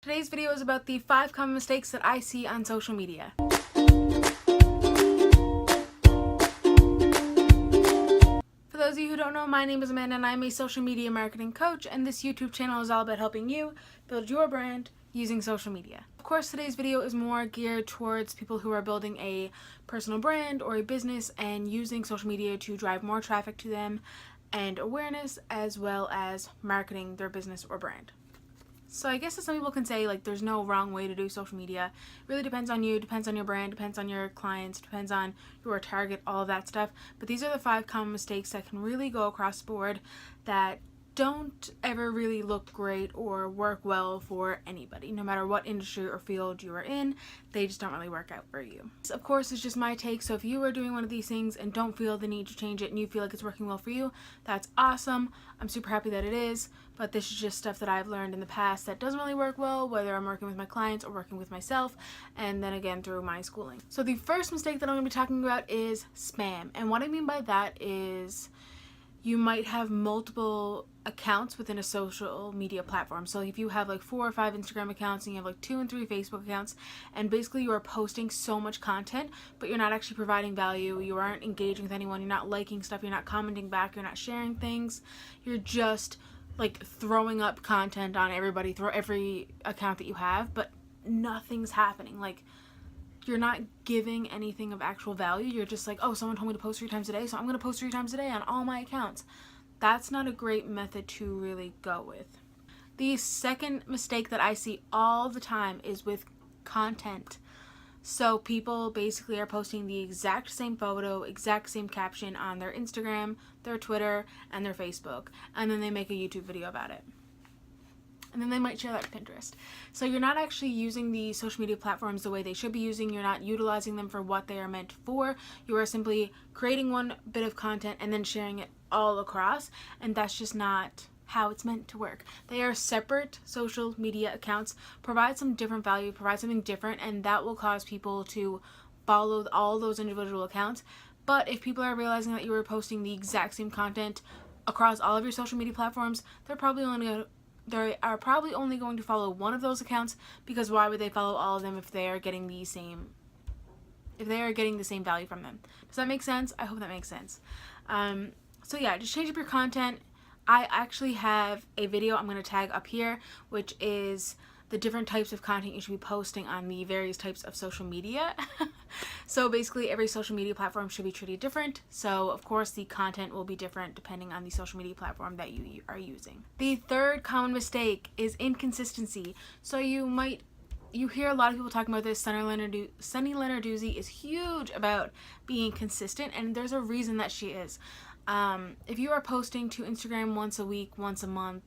Today's video is about the 5 common mistakes that I see on social media. For those of you who don't know, my name is Amanda and I'm a social media marketing coach, and this YouTube channel is all about helping you build your brand using social media. Of course, today's video is more geared towards people who are building a personal brand or a business and using social media to drive more traffic to them and awareness, as well as marketing their business or brand. So I guess that some people can say, like, there's no wrong way to do social media. It really depends on you, depends on your brand, depends on your clients, depends on your target, all of that stuff. But these are the 5 common mistakes that can really go across the board that don't ever really look great or work well for anybody. No matter what industry or field you are in, they just don't really work out for you. This, of course, is just my take. So if you are doing one of these things and don't feel the need to change it and you feel like it's working well for you, that's awesome. I'm super happy that it is. But this is just stuff that I've learned in the past that doesn't really work well, whether I'm working with my clients or working with myself, and then again through my schooling. So the first mistake that I'm going to be talking about is spam. And what I mean by that is you might have multiple accounts within a social media platform. So if you have like 4 or 5 Instagram accounts and you have like 2 and 3 Facebook accounts, and basically you are posting so much content, but you're not actually providing value, you aren't engaging with anyone, you're not liking stuff, you're not commenting back, you're not sharing things, you're just like throwing up content on everybody through every account that you have, but nothing's happening. Like, you're not giving anything of actual value. You're just like, oh, someone told me to post 3 times a day, so I'm going to post 3 times a day on all my accounts. That's not a great method to really go with. The second mistake that I see all the time is with content. So people basically are posting the exact same photo, exact same caption on their Instagram, their Twitter, and their Facebook, and then they make a YouTube video about it. And then they might share that to Pinterest. So you're not actually using the social media platforms the way they should be using. You're not utilizing them for what they are meant for. You are simply creating one bit of content and then sharing it all across, and that's just not how it's meant to work. They are separate social media accounts. Provide some different value, provide something different, and that will cause people to follow all those individual accounts. But if people are realizing that you are posting the exact same content across all of your social media platforms, they are probably only going to follow one of those accounts, because why would they follow all of them if they are getting the same value from them? Does that make sense? I hope that makes sense. So yeah, just change up your content. I actually have a video I'm going to tag up here, which is the different types of content you should be posting on the various types of social media. So basically every social media platform should be treated different. So of course the content will be different depending on the social media platform that you are using. The third common mistake is inconsistency. So you hear a lot of people talking about this. Sunny Lenarduzzi is huge about being consistent, and there's a reason that she is. If you are posting to Instagram once a week, once a month,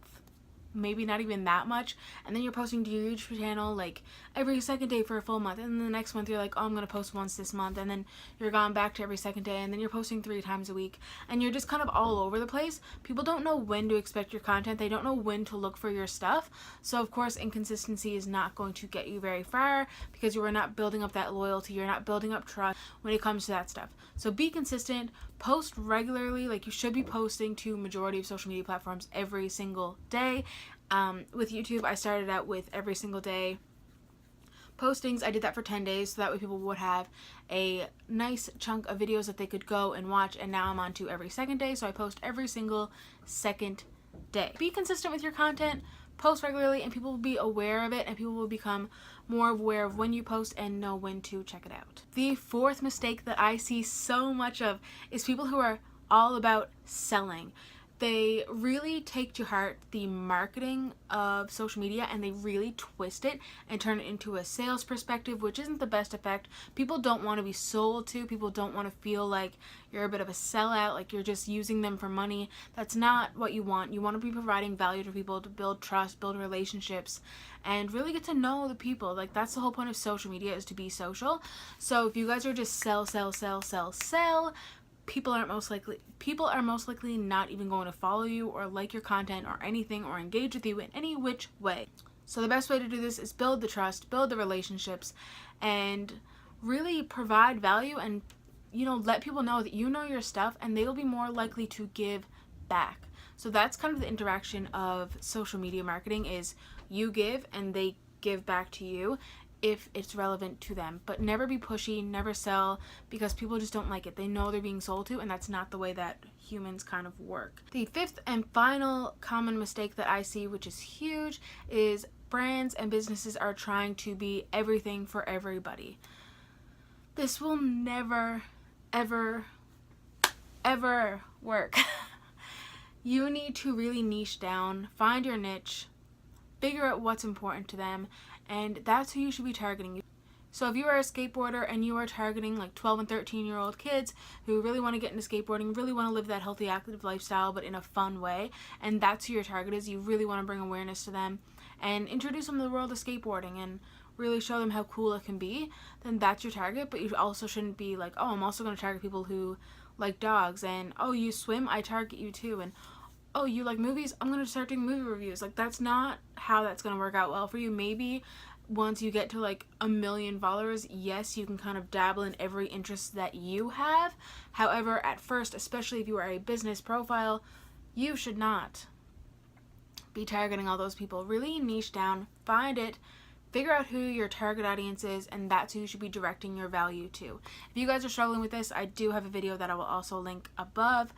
maybe not even that much, and then you're posting to your YouTube channel like every second day for a full month, and then the next month you're like, oh, I'm gonna post once this month, and then you're gone back to every second day, and then you're posting 3 times a week, and you're just kind of all over the place. People don't know when to expect your content. They don't know when to look for your stuff. So of course inconsistency is not going to get you very far, because you are not building up that loyalty, you're not building up trust when it comes to that stuff. So be consistent, post regularly. Like, you should be posting to majority of social media platforms every single day. With YouTube, I started out with every single day postings. I did that for 10 days, so that way people would have a nice chunk of videos that they could go and watch, and now I'm on to every second day, so I post every single second day. Be consistent with your content, post regularly, and people will be aware of it, and people will become more aware of when you post and know when to check it out. The fourth mistake that I see so much of is people who are all about selling. They really take to heart the marketing of social media, and they really twist it and turn it into a sales perspective, which isn't the best effect. People don't want to be sold to. People don't want to feel like you're a bit of a sellout, like you're just using them for money. That's not what you want. You want to be providing value to people, to build trust, build relationships, and really get to know the people. Like, that's the whole point of social media, is to be social. So if you guys are just sell, people are most likely not even going to follow you or like your content or anything or engage with you in any which way. So the best way to do this is build the trust, build the relationships, and really provide value, and let people know that you know your stuff, and they will be more likely to give back. So that's kind of the interaction of social media marketing, is you give and they give back to you if it's relevant to them. But never be pushy, never sell, because people just don't like it. They know they're being sold to, and that's not the way that humans kind of work. The fifth and final common mistake that I see, which is huge, is brands and businesses are trying to be everything for everybody. This will never, ever, ever work. You need to really niche down, find your niche, figure out what's important to them, and that's who you should be targeting. So if you are a skateboarder and you are targeting like 12 and 13-year-old kids who really want to get into skateboarding, really want to live that healthy, active lifestyle, but in a fun way, and that's who your target is, you really want to bring awareness to them and introduce them to the world of skateboarding and really show them how cool it can be, then that's your target. But you also shouldn't be like, oh, I'm also going to target people who like dogs, and oh, you swim, I target you too, and oh, you like movies, I'm going to start doing movie reviews. Like, that's not how that's going to work out well for you. Maybe once you get to like 1 million followers, yes, you can kind of dabble in every interest that you have. However, at first, especially if you are a business profile, you should not be targeting all those people. Really niche down, find it, figure out who your target audience is, and that's who you should be directing your value to. If you guys are struggling with this, I do have a video that I will also link above.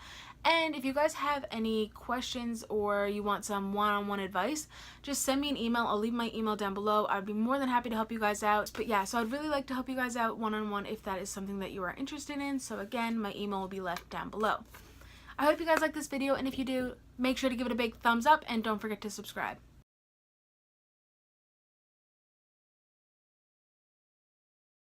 And if you guys have any questions or you want some one-on-one advice, just send me an email. I'll leave my email down below. I'd be more than happy to help you guys out. But yeah, so I'd really like to help you guys out one-on-one if that is something that you are interested in. So again, my email will be left down below. I hope you guys like this video, and if you do, make sure to give it a big thumbs up and don't forget to subscribe.